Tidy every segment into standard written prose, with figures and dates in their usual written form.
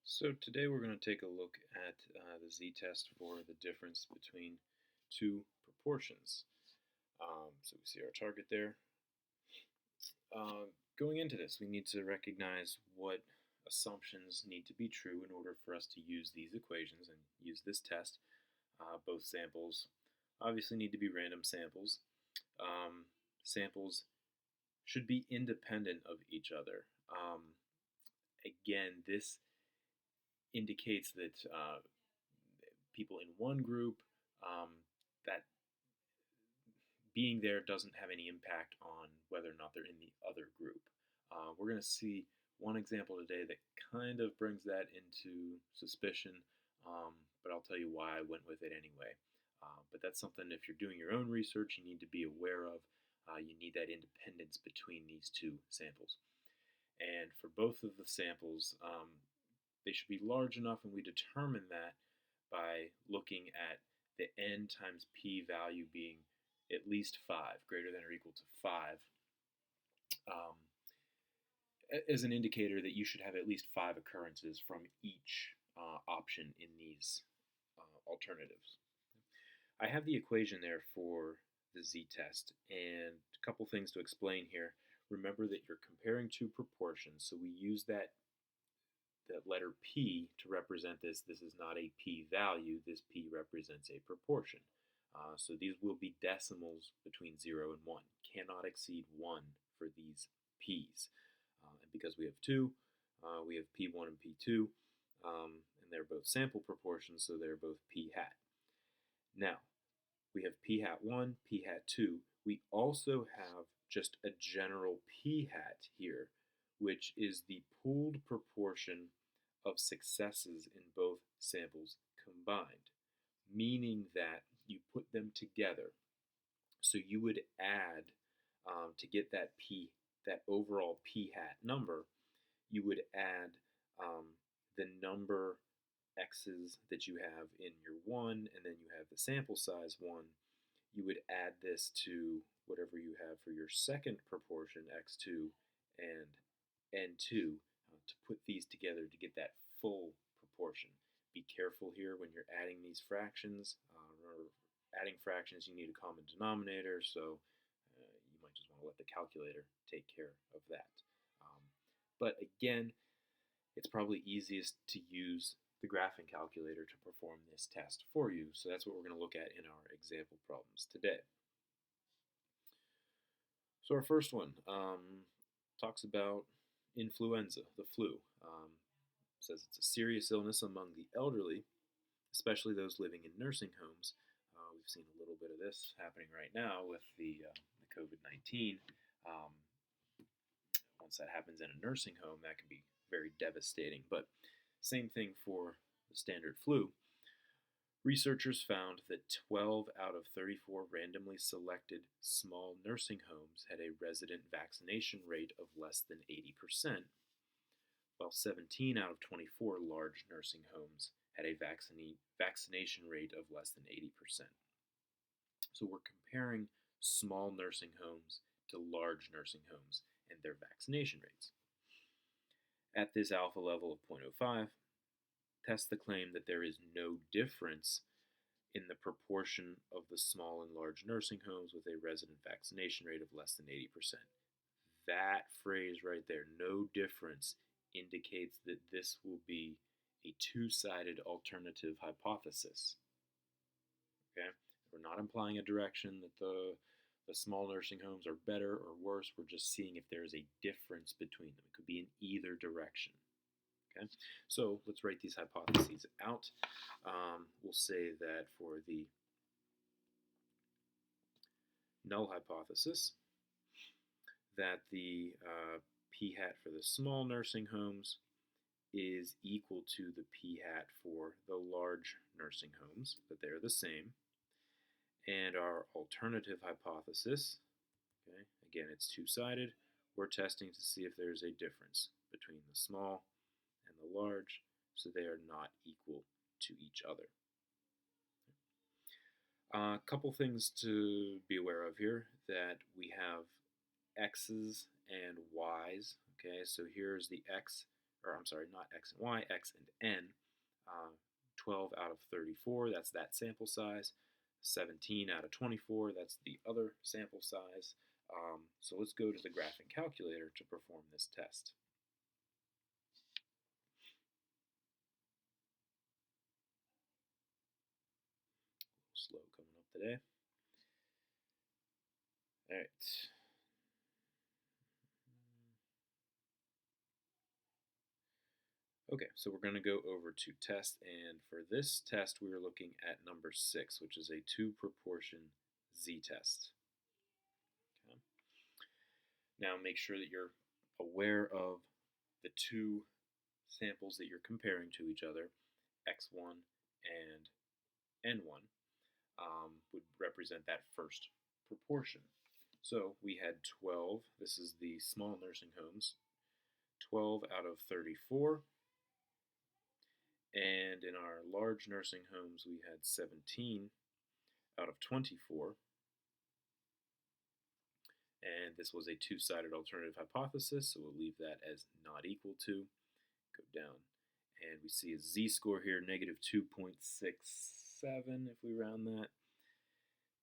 So today we're going to take a look at the z-test for the difference between two proportions. So we see our target there. Going into this, we need to recognize what assumptions need to be true in order for us to use these equations and use this test. Both samples obviously need to be random samples. Samples should be independent of each other. Again, this indicates that people in one group, that being there doesn't have any impact on whether or not they're in the other group. We're going to see one example today that kind of brings that into suspicion, but I'll tell you why I went with it anyway. But that's something, if you're doing your own research, you need to be aware of. You need that independence between these two samples. And for both of the samples, they should be large enough, and we determine that by looking at the n times p value being at least 5, greater than or equal to 5, as an indicator that you should have at least 5 occurrences from each option in these alternatives. I have the equation there for the z-test, and a couple things to explain here. Remember that you're comparing two proportions, so we use that letter p to represent this. This is not a p-value. This p represents a proportion. So these will be decimals between 0 and 1. Cannot exceed 1 for these p's. And because we have 2, we have p1 and p2, and they're both sample proportions, so they're both p hat. Now, we have p hat 1, p hat 2. We also have just a general p hat here, which is the pooled proportion of successes in both samples combined, meaning that you put them together. So you would add, to get that overall p hat number, you would add the number x's that you have in your 1, and then you have the sample size 1. You would add this to whatever you have for your second proportion, x2 and n2, to put these together to get that full proportion. Be careful here when you're adding these fractions. Remember, adding fractions, you need a common denominator, so you might just want to let the calculator take care of that. But again, it's probably easiest to use the graphing calculator to perform this test for you, so that's what we're going to look at in our example problems today. So our first one talks about influenza, the flu. Says it's a serious illness among the elderly, especially those living in nursing homes. We've seen a little bit of this happening right now with the COVID-19. Once that happens in a nursing home, that can be very devastating. But same thing for the standard flu. Researchers found that 12 out of 34 randomly selected small nursing homes had a resident vaccination rate of less than 80%, while 17 out of 24 large nursing homes had a vaccination rate of less than 80%. So we're comparing small nursing homes to large nursing homes and their vaccination rates. At this alpha level of 0.05, test the claim that there is no difference in the proportion of the small and large nursing homes with a resident vaccination rate of less than 80%. That phrase right there, no difference, indicates that this will be a two-sided alternative hypothesis. Okay? We're not implying a direction that the small nursing homes are better or worse. We're just seeing if there is a difference between them. It could be in either direction. Okay? So let's write these hypotheses out. We'll say that for the null hypothesis, that the p hat for the small nursing homes is equal to the p hat for the large nursing homes, that they're the same. And our alternative hypothesis, okay, again, it's two-sided. We're testing to see if there's a difference between the small and the large, so they are not equal to each other. A couple things to be aware of here, that we have x's and y's. Okay, so here's the x, or I'm sorry, not X and Y, X and N. 12 out of 34, that's that sample size. 17 out of 24, that's the other sample size. So let's go to the graphing calculator to perform this test. Slow coming up today. All right. Okay, so we're going to go over to test, and for this test we are looking at number 6, which is a 2-proportion z-test. Okay. Now make sure that you're aware of the two samples that you're comparing to each other, x1 and n1, would represent that first proportion. So we had 12, this is the small nursing homes, 12 out of 34. And in our large nursing homes, we had 17 out of 24. And this was a two-sided alternative hypothesis, so we'll leave that as not equal to. Go down, and we see a z-score here, negative 2.67 if we round that.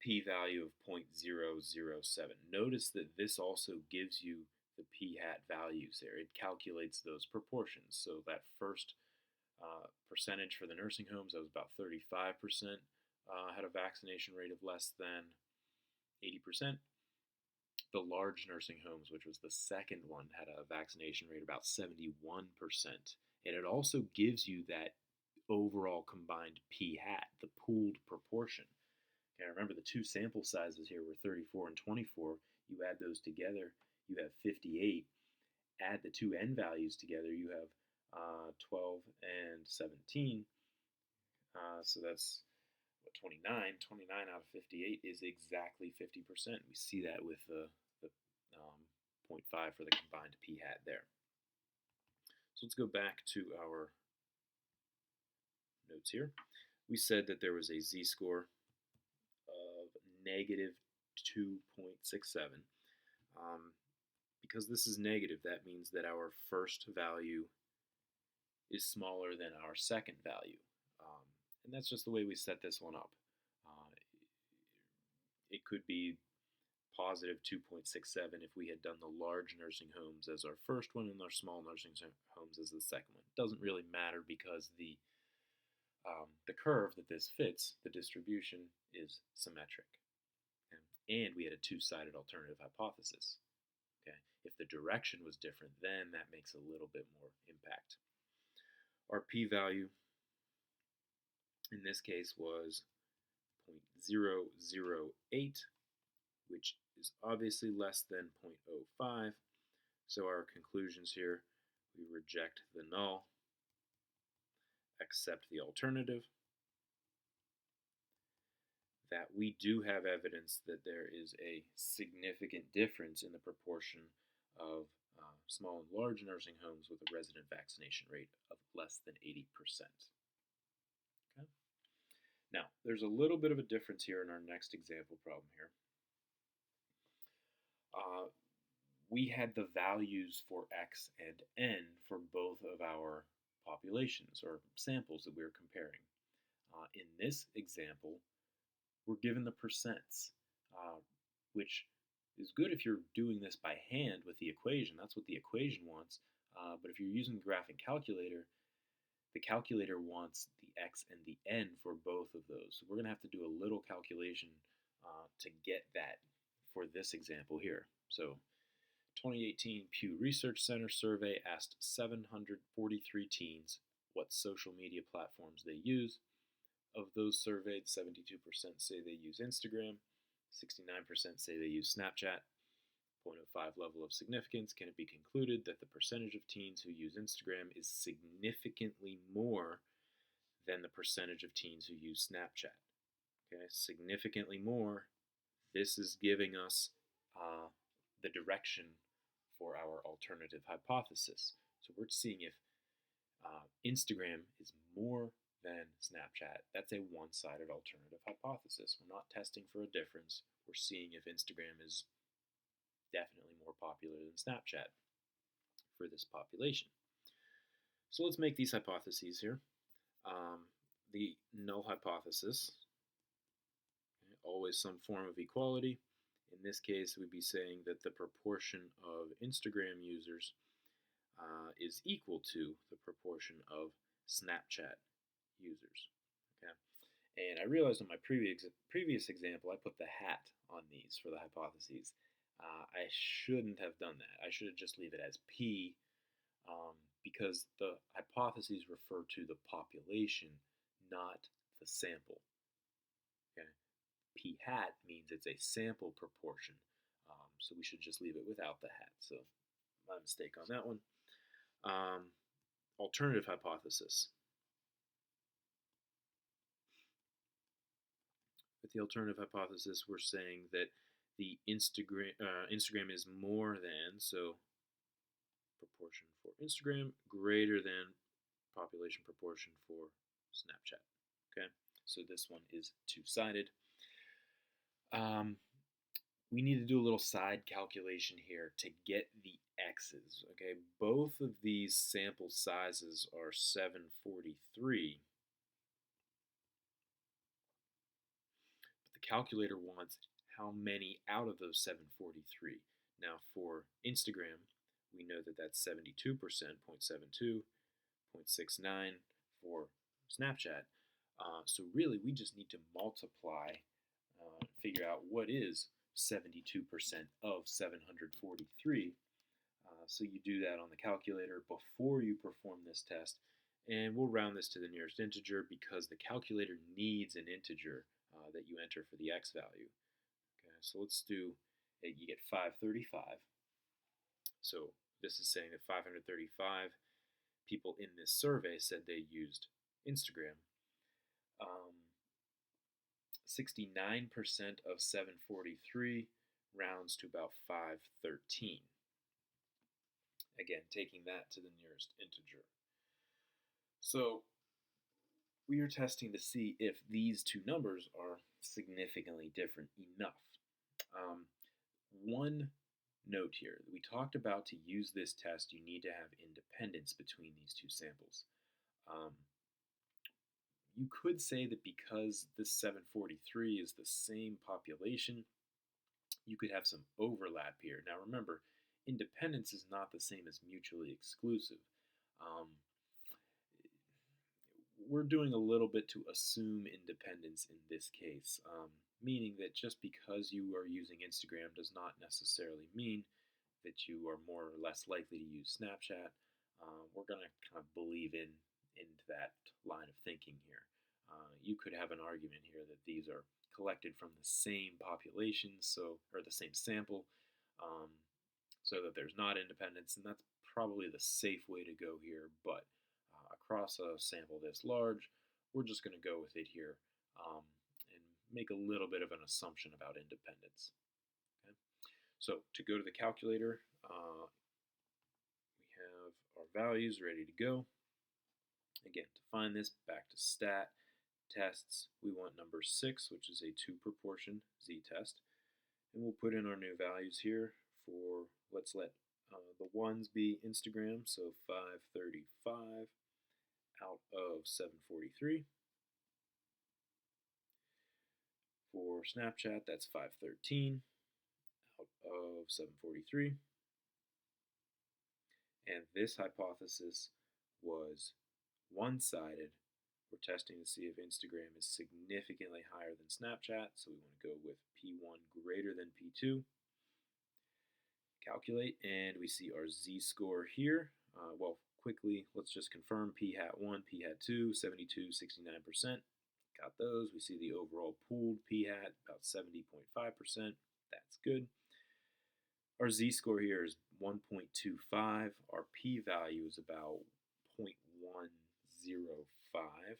P-value of 0.007. Notice that this also gives you the p-hat values there. It calculates those proportions. So that first percentage for the nursing homes, that was about 35%, had a vaccination rate of less than 80%. The large nursing homes, which was the second one, had a vaccination rate of about 71%. And it also gives you that overall combined p-hat, the pooled proportion. Okay, remember the two sample sizes here were 34 and 24. You add those together, you have 58. Add the two n values together, you have 12 and 17. So that's 29. 29 out of 58 is exactly 50%. We see that with the 0.5 for the combined p-hat there. So let's go back to our notes here. We said that there was a z-score of negative 2.67. Because this is negative, that means that our first value is smaller than our second value. And that's just the way we set this one up. It could be positive 2.67 if we had done the large nursing homes as our first one and our small nursing homes as the second one. It doesn't really matter because the curve that this fits, the distribution, is symmetric. And we had a two-sided alternative hypothesis. Okay? If the direction was different, then that makes a little bit more impact. Our p-value in this case was 0.008, which is obviously less than 0.05. So our conclusions here, we reject the null, accept the alternative, that we do have evidence that there is a significant difference in the proportion of small and large nursing homes with a resident vaccination rate of less than 80%. Okay? Now, there's a little bit of a difference here in our next example problem here. We had the values for x and n for both of our populations or samples that we were comparing. In this example, we're given the percents, which is good if you're doing this by hand with the equation. That's what the equation wants. But if you're using the graphing calculator, the calculator wants the x and the n for both of those. So we're going to have to do a little calculation to get that for this example here. So 2018 Pew Research Center survey asked 743 teens what social media platforms they use. Of those surveyed, 72% say they use Instagram, 69% say they use Snapchat. 0.05 level of significance. Can it be concluded that the percentage of teens who use Instagram is significantly more than the percentage of teens who use Snapchat? Okay, significantly more. This is giving us the direction for our alternative hypothesis. So we're seeing if Instagram is more than Snapchat. That's a one-sided alternative hypothesis. We're not testing for a difference. We're seeing if Instagram is definitely more popular than Snapchat for this population. So let's make these hypotheses here. The null hypothesis, okay, always some form of equality. In this case, we'd be saying that the proportion of Instagram users is equal to the proportion of Snapchat users. Okay, and I realized in my previous example, I put the hat on these for the hypotheses. I shouldn't have done that. I should have just leave it as P, because the hypotheses refer to the population, not the sample. Okay, P hat means it's a sample proportion, so we should just leave it without the hat. So my mistake on that one. Alternative hypothesis. With the alternative hypothesis, we're saying that the Instagram is more than, so proportion for Instagram greater than population proportion for Snapchat. Okay, so this one is two-sided. We need to do a little side calculation here to get the x's. Okay, both of these sample sizes are 743. But the calculator wants how many out of those 743. Now for Instagram, we know that that's 72%, 0.72, 0.69 for Snapchat. So really, we just need to multiply, figure out what is 72% of 743. So you do that on the calculator before you perform this test, and we'll round this to the nearest integer because the calculator needs an integer that you enter for the x value. Okay, so let's do, you get 535. So this is saying that 535 people in this survey said they used Instagram. 69% of 743 rounds to about 513. Again, taking that to the nearest integer. So we are testing to see if these two numbers are significantly different enough. One note here, we talked about to use this test, you need to have independence between these two samples. You could say that because this 743 is the same population, you could have some overlap here. Now remember, independence is not the same as mutually exclusive. We're doing a little bit to assume independence in this case, meaning that just because you are using Instagram does not necessarily mean that you are more or less likely to use Snapchat. We're going to kind of believe into that line of thinking here. You could have an argument here that these are collected from the same population, or the same sample, so that there's not independence, and that's probably the safe way to go here. But across a sample this large, we're just going to go with it here and make a little bit of an assumption about independence. Okay? So to go to the calculator, we have our values ready to go. Again, to find this, back to stat, tests, we want number 6, which is a 2 proportion z-test. And we'll put in our new values here for, let's let the ones be Instagram, so 535 out of 743. For Snapchat, that's 513 out of 743. And this hypothesis was one-sided. We're testing to see if Instagram is significantly higher than Snapchat, so we want to go with P1 greater than P2. Calculate, and we see our z-score here. Well, quickly, let's just confirm P hat 1, P hat 2, 72, 69%. Got those. We see the overall pooled P hat, about 70.5%. That's good. Our z-score here is 1.25. Our p-value is about 0.105.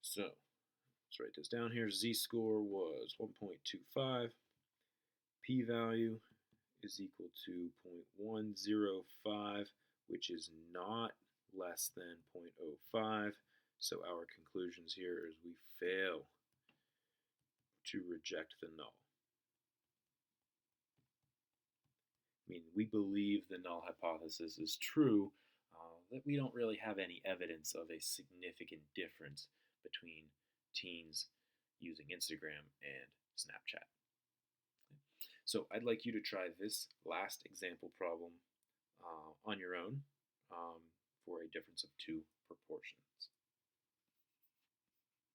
So let's write this down here. Z-score was 1.25. P-value is equal to 0.105, which is not less than 0.05. So our conclusions here is we fail to reject the null. mean, we believe the null hypothesis is true, that we don't really have any evidence of a significant difference between teens using Instagram and Snapchat. So I'd like you to try this last example problem on your own for a difference of two proportions.